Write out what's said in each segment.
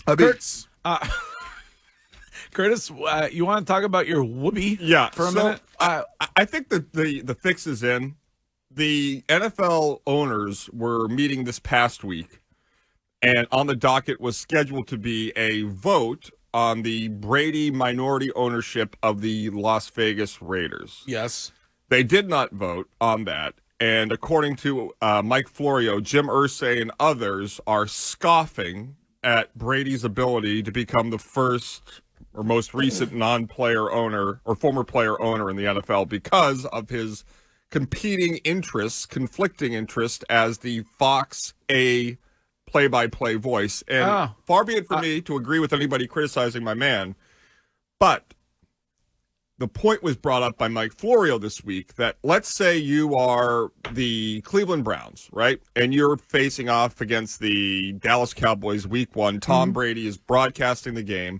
Curtis, Curtis, you want to talk about your whoopee for a minute? I think that the fix is in. The NFL owners were meeting this past week, and on the docket was scheduled to be a vote on the Brady minority ownership of the Las Vegas Raiders. Yes. They did not vote on that. And according to Mike Florio, Jim Irsay and others are scoffing at Brady's ability to become the first or most recent non-player owner or former player owner in the NFL because of his conflicting interest as the Fox A play-by-play voice. And far be it for me to agree with anybody criticizing my man, but the point was brought up by Mike Florio this week that let's say you are the Cleveland Browns, right? And you're facing off against the Dallas Cowboys week 1. Tom Brady is broadcasting the game.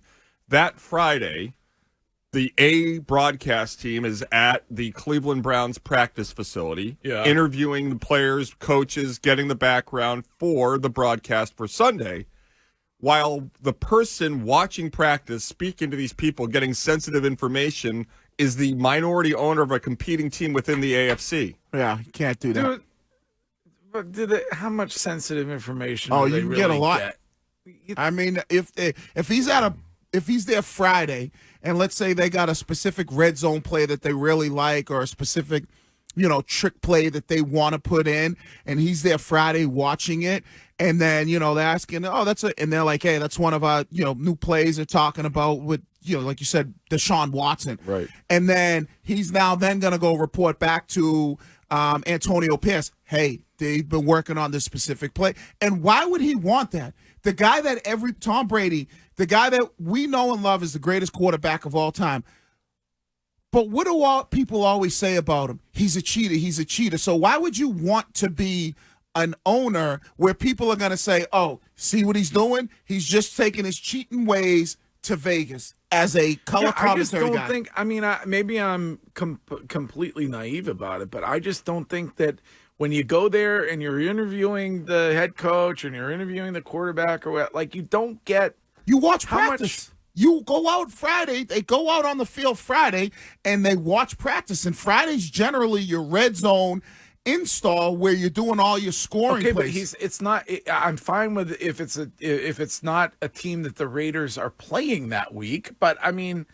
That Friday, the A broadcast team is at the Cleveland Browns practice facility, interviewing the players, coaches, getting the background for the broadcast for Sunday, while the person watching practice, speaking to these people, getting sensitive information, is the minority owner of a competing team within the AFC. Yeah, you can't do that. But how much sensitive information? Oh, do you they can really get a lot. I mean, if he's there Friday, and let's say they got a specific red zone play that they really like, or a specific, trick play that they want to put in, and he's there Friday watching it, and then, they're asking, and they're like, hey, that's one of our, new plays they're talking about with, like you said, Deshaun Watson. Right. And then he's now then going to go report back to Antonio Pierce, hey, they've been working on this specific play. And why would he want that? The guy that Tom Brady, the guy that we know and love is the greatest quarterback of all time. But what do all people always say about him? He's a cheater. He's a cheater. So why would you want to be an owner where people are going to say, oh, see what he's doing? He's just taking his cheating ways to Vegas as a color commentary guy. I just don't think, maybe I'm completely naive about it, but I just don't think that when you go there and you're interviewing the head coach and you're interviewing the quarterback or what, like, you don't get. You watch practice. You go out Friday. They go out on the field Friday and they watch practice. And Friday's generally your red zone install where you're doing all your scoring plays. But it's not. I'm fine with if it's not a team that the Raiders are playing that week. But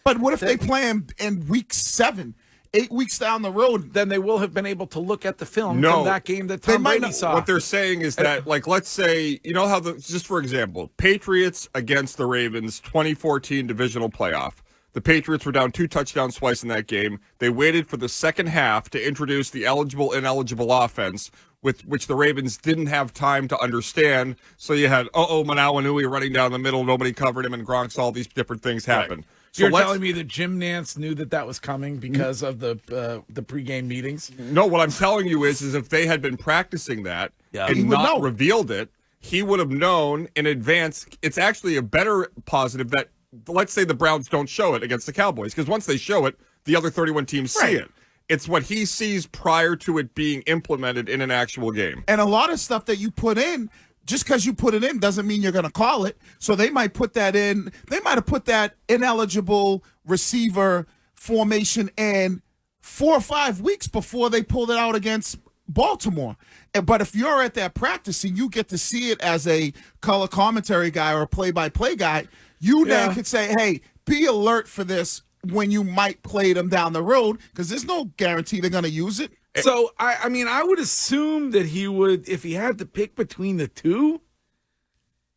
but what if they play in week 7? 8 weeks down the road, then they will have been able to look at the film from that game that Tom Brady saw. What they're saying is that, like, let's say, how just for example, Patriots against the Ravens 2014 divisional playoff. The Patriots were down 2 touchdowns twice in that game. They waited for the second half to introduce the eligible-ineligible offense, with which the Ravens didn't have time to understand. So you had, Manawanui running down the middle, nobody covered him, and Gronk's all these different things happened. Right. So you're telling me that Jim Nantz knew that was coming because of the pregame meetings? No, what I'm telling you is if they had been practicing that and not revealed it, he would have known in advance. It's actually a better positive that, let's say the Browns don't show it against the Cowboys, because once they show it, the other 31 teams see it. It's what he sees prior to it being implemented in an actual game. And a lot of stuff that you put in, just because you put it in doesn't mean you're going to call it. So they might put that in. They might have put that ineligible receiver formation in 4 or 5 weeks before they pulled it out against Baltimore. But if you're at that practice and you get to see it as a color commentary guy or a play-by-play guy, you then could say, hey, be alert for this when you might play them down the road, because there's no guarantee they're going to use it. So, I would assume that he would, if he had to pick between the two,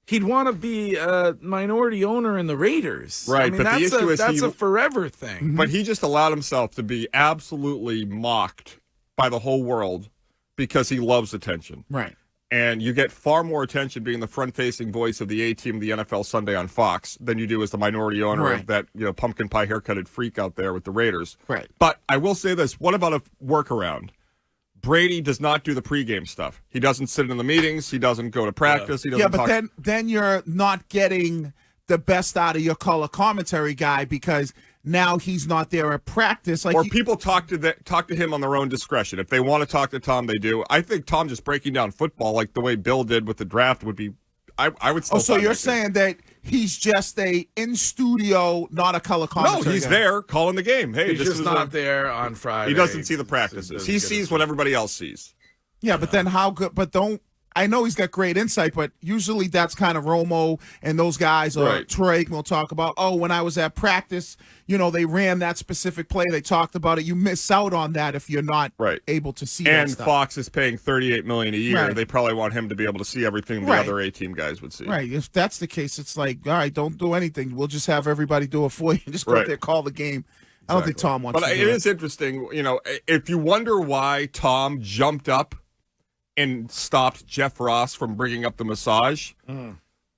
he'd want to be a minority owner in the Raiders. Right, but the issue is that's a forever thing. But he just allowed himself to be absolutely mocked by the whole world because he loves attention. Right. And you get far more attention being the front-facing voice of the A-team of the NFL Sunday on Fox than you do as the minority owner of that pumpkin pie haircutted freak out there with the Raiders. Right. But I will say this. What about a workaround? Brady does not do the pregame stuff. He doesn't sit in the meetings. He doesn't go to practice. He doesn't talk. Then you're not getting the best out of your color commentary guy, because now he's not there at practice. Or people talk to him on their own discretion. If they want to talk to Tom, they do. I think Tom just breaking down football like the way Bill did with the draft would be. I would. So you're saying that he's just a in studio, not a color No, commentator. he's there calling the game. Hey, He's this just is not there on Friday. He doesn't see the practices. He sees what everybody else sees. Yeah, but then how good? But don't. I know he's got great insight, but usually that's kind of Romo and those guys, or Right. Troy will talk about, oh, when I was at practice, they ran that specific play. They talked about it. You miss out on that if you're not able to see that And stuff. Fox is paying $38 million a year. Right. They probably want him to be able to see everything the Right. other A-team guys would see. Right. If that's the case, it's like, all right, don't do anything. We'll just have everybody do it for you. Just go out there, call the game. I don't think Tom wants But to it do is interesting, if you wonder why Tom jumped up and stopped Jeff Ross from bringing up the massage,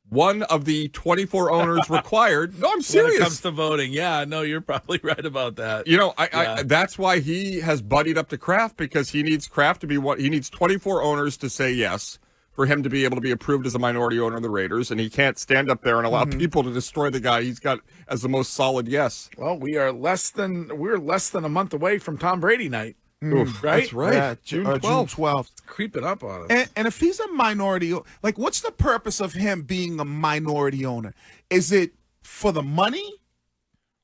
one of the 24 owners required. No, I'm serious. When it comes to voting, no, you're probably right about that. I that's why he has buddied up to Kraft, because he needs Kraft to be he needs 24 owners to say yes for him to be able to be approved as a minority owner of the Raiders, and he can't stand up there and allow people to destroy the guy he's got as the most solid yes. Well, we're less than a month away from Tom Brady night. Oof, right? That's right. Yeah, June June 12th. 12th. It's creeping up on us. And if he's a minority, like, what's the purpose of him being a minority owner? Is it for the money?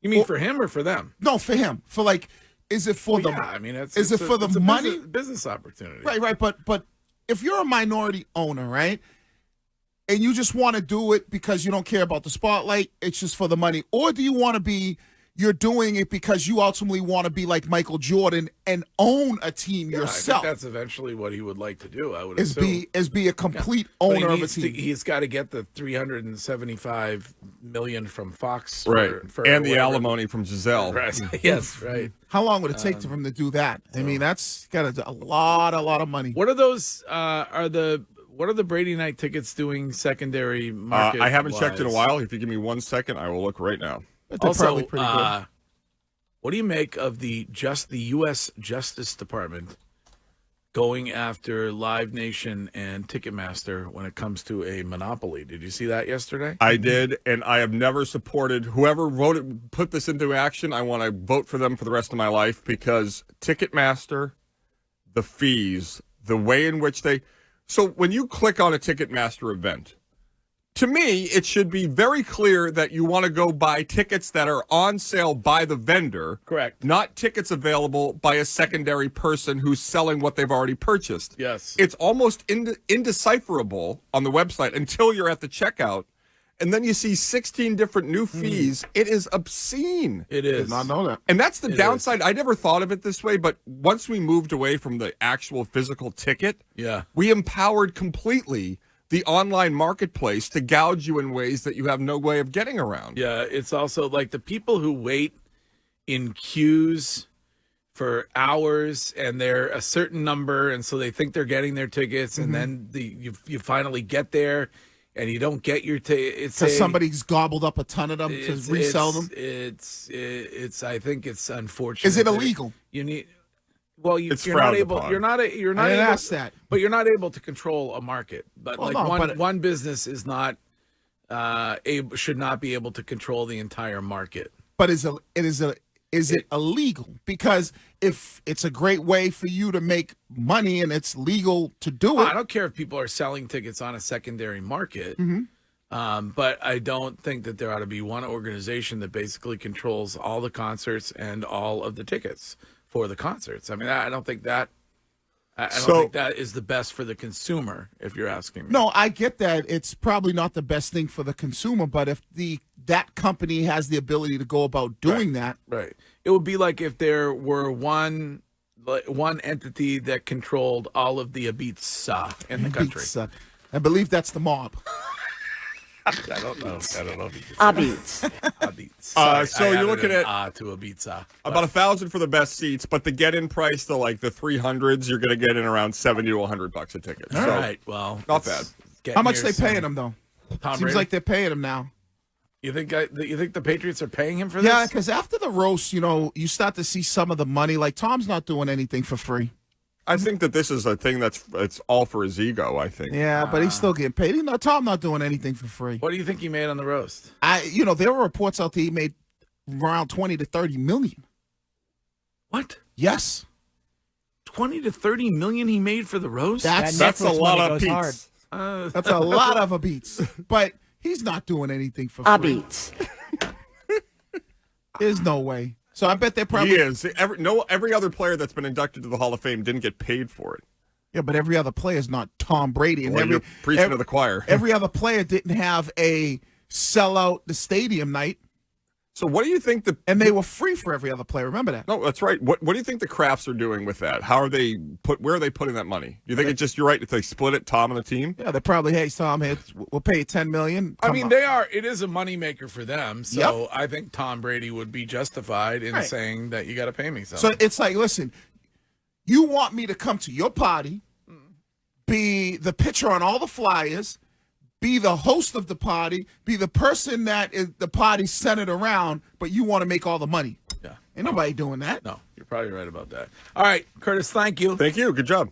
You mean for him or for them? No, for him. For is it for the? I mean, it's for the money? Business opportunity. Right. But if you're a minority owner, right, and you just want to do it because you don't care about the spotlight, it's just for the money, or do you want to be? You're doing it because you ultimately want to be like Michael Jordan and own a team yourself. I think that's eventually what he would like to do. I would assume. Be a complete owner of a team. He's got to get the $375 million from Fox, right? For and the whatever. Alimony from Giselle. Right. Yes, right. How long would it take for him to do that? I mean, that's got a lot of money. What are those? What are the Brady night tickets doing secondary market? I haven't checked in a while. If you give me 1 second, I will look right now. Also, probably pretty good. What do you make of the U.S. Justice Department going after Live Nation and Ticketmaster when it comes to a monopoly? Did you see that yesterday? I did, and I have never supported whoever put this into action. I want to vote for them for the rest of my life, because Ticketmaster, the fees, the way in which they. So when you click on a Ticketmaster event, to me, it should be very clear that you want to go buy tickets that are on sale by the vendor. Correct. Not tickets available by a secondary person who's selling what they've already purchased. Yes. It's almost indecipherable on the website until you're at the checkout. And then you see 16 different new fees. It is obscene. It is. Did not know that. And that's the downside. I never thought of it this way, but once we moved away from the actual physical ticket, we empowered completely the online marketplace to gouge you in ways that you have no way of getting around. Yeah, it's also like the people who wait in queues for hours, and they're a certain number, and so they think they're getting their tickets, and then you finally get there, and you don't get your ticket. Because somebody's gobbled up a ton of them to resell them. It's. I think it's unfortunate. Is it illegal? You need. Well, you're not frowned able. upon. You're not. You're not I didn't able. ask that. But you're not able to control a market. But one business is not should not be able to control the entire market. But is it illegal? Because if it's a great way for you to make money and it's legal to do it, I don't care if people are selling tickets on a secondary market. But I don't think that there ought to be one organization that basically controls all the concerts and all of the tickets for the concerts. I mean, I don't think that. I don't think that is the best for the consumer, if you're asking me. No, I get that. It's probably not the best thing for the consumer, but if that company has the ability to go about doing that. Right. It would be like if there were one entity that controlled all of the Ibiza in the country. I believe that's the mob. I don't know if you can Ibiza. So you're looking at to Ibiza. About 1,000 for the best seats, but the get-in price, the 300s, you're going to get in around $70 to $100 a ticket. All right. Well, not bad. How much they paying him though? Tom Seems Brady? like they're paying him now. You think the Patriots are paying him for this? Yeah, because after the roast, you start to see some of the money. Like Tom's not doing anything for free. I think that this is a thing it's all for his ego, I think. Yeah, but he's still getting paid. Tom not doing anything for free. What do you think he made on the roast? There were reports out there he made around 20 to 30 million. What? Yes. 20 to 30 million he made for the roast? That's a lot of beats. That's a lot of a beats. But He's not doing anything for free. There's no way. So I bet they probably He is. Every other player that's been inducted to the Hall of Fame didn't get paid for it. Yeah, but every other player is not Tom Brady. And You're preaching to the choir. Every other player didn't have a sell out the stadium night. So what do you think and they were free for every other player. Remember that? No, that's right. What do you think the Crafts are doing with that? How are they where are they putting that money? Do you think it's just, you're right, if they split it, Tom and the team? Yeah, they probably, hey, Tom, we'll pay you $10 million. I mean, it is a moneymaker for them. So I think Tom Brady would be justified in saying that you got to pay me something. So it's like, listen, you want me to come to your party, be the pitcher on all the flyers, be the host of the party, be the person that is the party centered around, but you want to make all the money. Yeah. Ain't nobody doing that. No, you're probably right about that. All right, Curtis, thank you. Thank you. Good job.